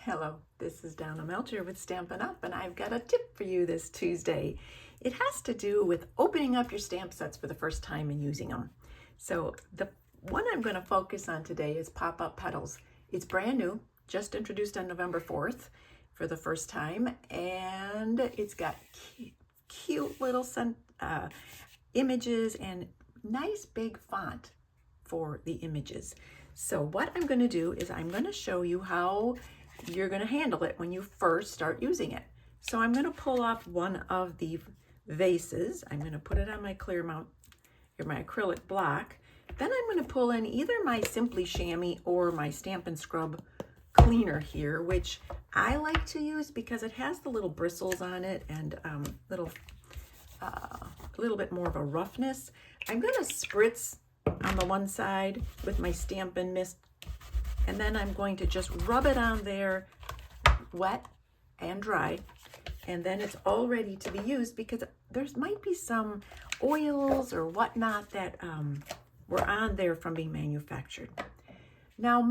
Hello, this is Donna Melcher with Stampin' Up, and I've got a tip for you this Tuesday. It has to do with opening up your stamp sets for the first time and using them. So the one I'm going to focus on today is Pop-Up Petals. It's brand new, just introduced on November 4th for the first time, and it's got cute little images and nice big font for the images. So what I'm going to do is I'm going to show you how you're going to handle it when you first start using it. So I'm going to pull off one of the vases. I'm going to put it on my clear mount or my acrylic block. Then I'm going to pull in either my Simply Chamois or my Stampin' Scrub cleaner here, which I like to use because it has the little bristles on it and a little bit more of a roughness. I'm going to spritz on the one side with my Stampin' Mist, and then I'm going to just rub it on there wet and dry, and then it's all ready to be used because there might be some oils or whatnot that were on there from being manufactured. Now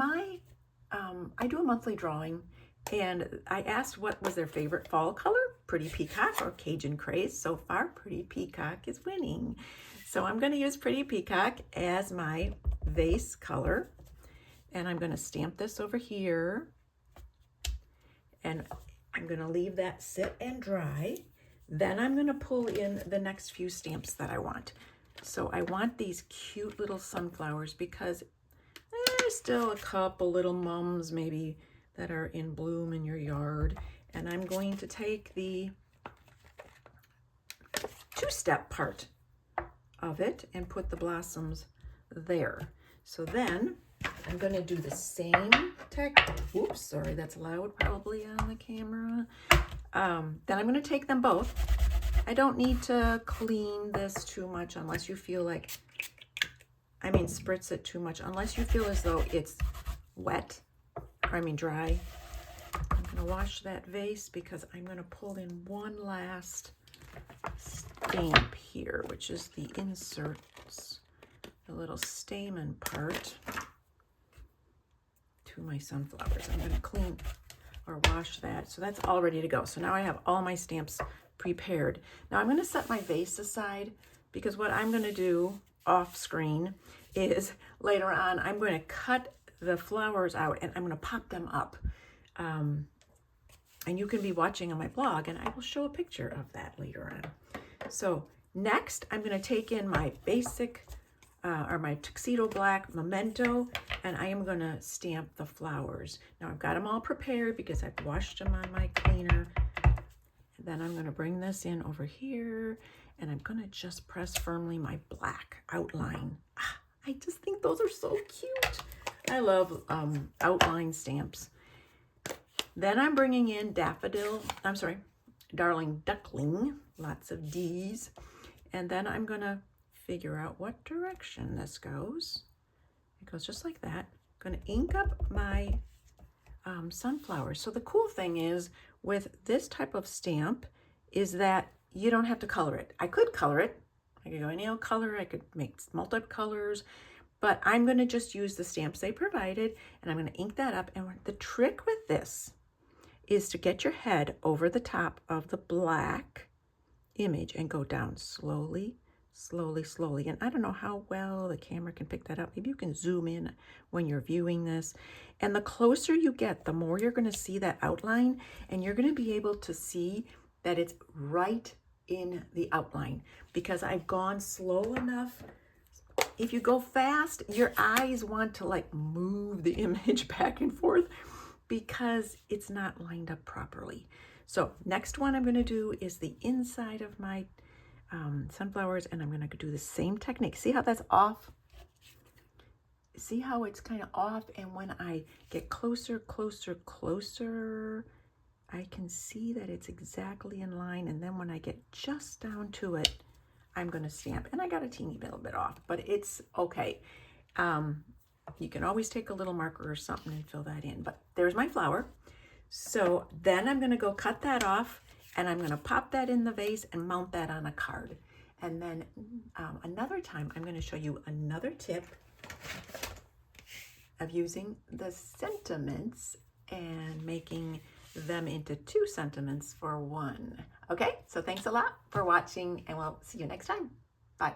I do a monthly drawing, and I asked what was their favorite fall color, Pretty Peacock or Cajun Craze. So far, Pretty Peacock is winning. So I'm going to use Pretty Peacock as my vase color, and I'm going to stamp this over here, and I'm going to leave that sit and dry. Then I'm going to pull in the next few stamps that I want. So I want these cute little sunflowers because there's still a couple little mums maybe that are in bloom in your yard, and I'm going to take the two-step part of it and put the blossoms there. So then I'm going to do the same oops, sorry, that's loud probably on the camera. Then I'm going to take them both. I don't need to clean this too much unless you feel like, spritz it too much, unless you feel as though it's wet, dry. I'm going to wash that vase because I'm going to pull in one last stamp here, which is the inserts, the little stamen part to my sunflowers. I'm going to clean or wash that. So that's all ready to go. So now I have all my stamps prepared. Now I'm going to set my vase aside because what I'm going to do off screen is later on I'm going to cut the flowers out and I'm going to pop them up. And you can be watching on my blog and I will show a picture of that later on. So next I'm going to take in my basic or my tuxedo black Memento, and I am going to stamp the flowers. Now I've got them all prepared because I've washed them on my cleaner. And then I'm going to bring this in over here and I'm going to just press firmly my black outline. I just think those are so cute. I love outline stamps. Then I'm bringing in Darling Duckling, lots of D's. And then I'm going to figure out what direction this goes. It goes just like that. I'm going to ink up my sunflowers. So the cool thing is with this type of stamp is that you don't have to color it. I could color it. I could go any old color. I could make multi-colors. But I'm going to just use the stamps they provided, and I'm going to ink that up. And the trick with this is to get your head over the top of the black image and go down slowly, slowly, slowly. And I don't know how well the camera can pick that up. Maybe you can zoom in when you're viewing this. And the closer you get, the more you're going to see that outline, and you're going to be able to see that it's right in the outline because I've gone slow enough. If you go fast, your eyes want to like move the image back and forth because it's not lined up properly. So next one I'm going to do is the inside of my sunflowers, and I'm going to do the same technique. See how that's off? See how it's kind of off, and when I get closer, I can see that it's exactly in line, and then when I get just down to it, I'm going to stamp. And I got a teeny little bit off, but it's okay. You can always take a little marker or something and fill that in, but there's my flower. So then I'm going to go cut that off, and I'm going to pop that in the vase and mount that on a card. And then another time, I'm going to show you another tip of using the sentiments and making them into 2 sentiments for 1. Okay, so thanks a lot for watching, and we'll see you next time. Bye.